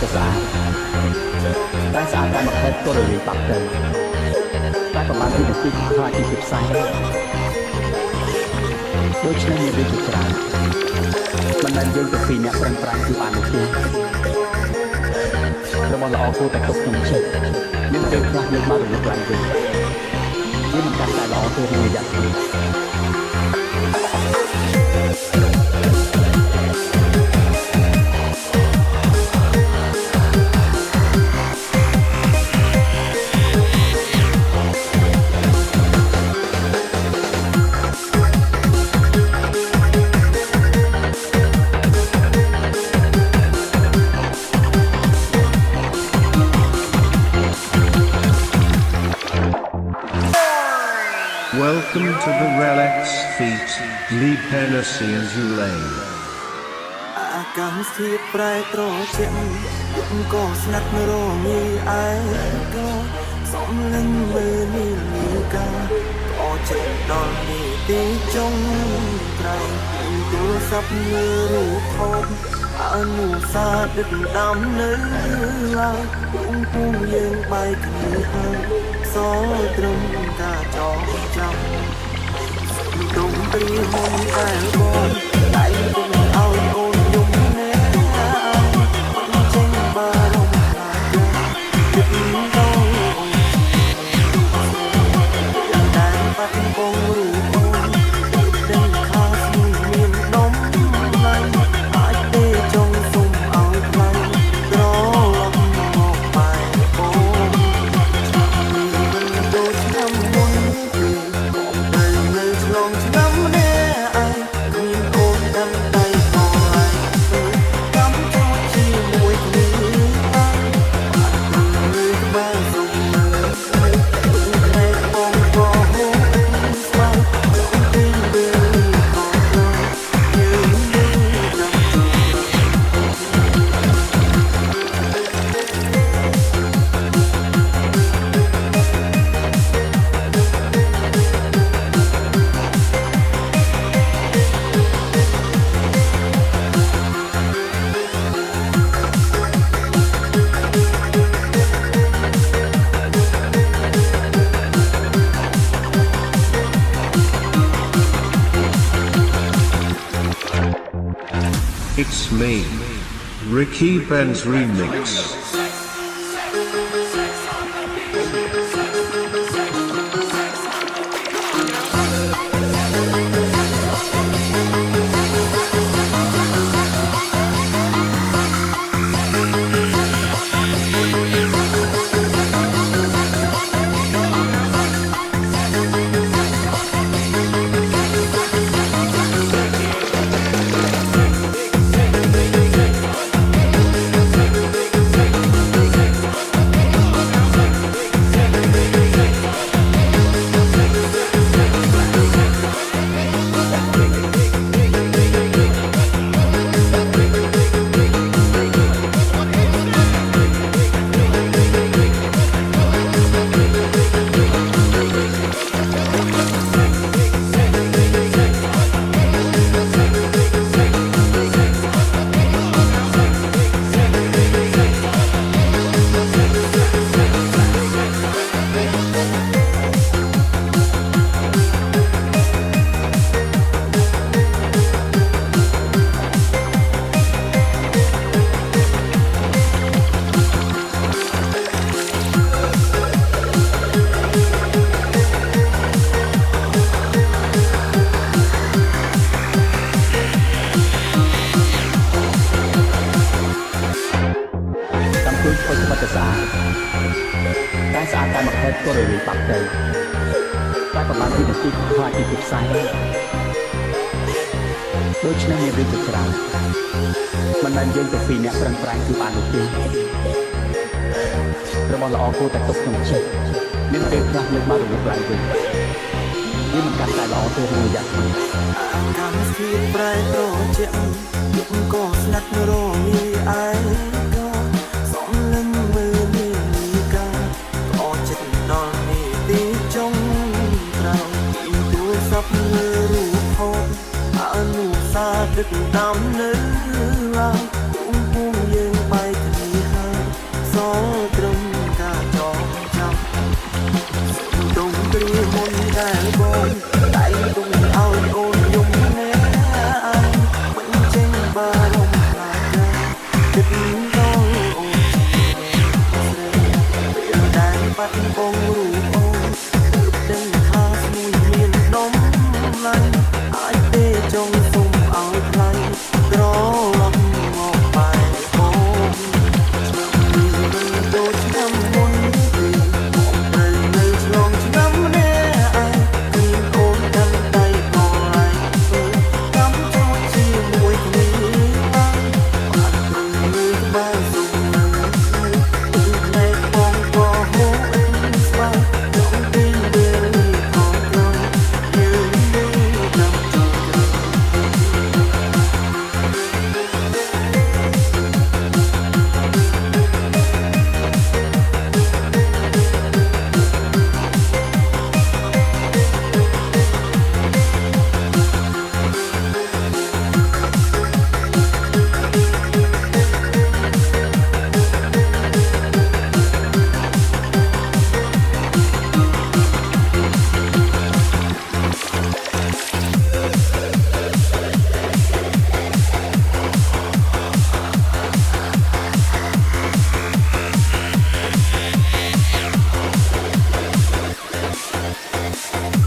តែស្អាតតែស្អាតតែមកហេតុក៏រលាយបាត់ទៅតែប្រហែលពីនាទីខ្លាចពីផ្សាយដូច្នេះមានរឿងជាច្រើនមិនដែលយើងទាំងពីរអ្នកប្រឹងប្រែងគឺបាននោះទេរបស់ល្អគួរតែទុកក្នុងចិត្តមានពេលខ្លះយើងមករលឹកឡើងវិញវាមិនកាន់តែល្អទេក្នុងរយៈពេល Welcome to the Relax Feet, Lee Hennessy and Zulay. អាកាសធាតុប្រែត្រជាក់ក៏ស្ងាត់រងាឯក៏សំឡេងមើលនេះកាក៏ចិត្តដល់នេះទីចុងក្រោយទូរស័ព្ទមើលរូបថតអនុសាដឹកដាំនៅឡើយពុំយើងបែកគ្នាហើយសល់ត្រឹមការចងចាំទុំព្រីមុនដែលបងដៃពុំឲ្យអូនយំណែចេញបារម្ភគិតដល់អូនតែបាត់បងរូបអូនដឹងខាស្មួយមានដុំឡើយអាចទេចង់សុំឲ្យខ្លាំងត្រឡប់មកបែបបងដូចឆ្នាំមុនគឺតែនៅឆ្លងឆ្នាំនេះឯងមានអូនកាន់ដៃក៏ហើយចាំជួយជាមួយគ្នាបានបានសុំមើលតែបងក៏ហូបស្មារតីពេលក៏យើងចាំ It's me, Ricky Ben's remix.តែស្អាតតែមកហេតុក៏រលាយបាត់ទៅតែប្រហែលពីនាទីខ្លាចពីផ្សាយដូច្នេះមានរឿងជាច្រើនមិនដែលយើងទាំងពីរអ្នកប្រឹងប្រែងគឺបាននោះទេរបស់ល្អគួរតែទុកក្នុងចិត្តមានពេលខ្លះយើងមករលឹកឡើងវិញវាមិនកាន់តែល្អទេក្នុងរយៈពេល អាកាសធាតុប្រែត្រជាក់ក៏ស្ងាត់រងាឯក៏សំឡេងមើលនេះកាក៏ចិត្តដល់នេះទីចុងក្រោយទូរស័ព្ទមើលរូបថតអនុសាដឹកដាំនៅឡើយពុំយើងបែកគ្នា ។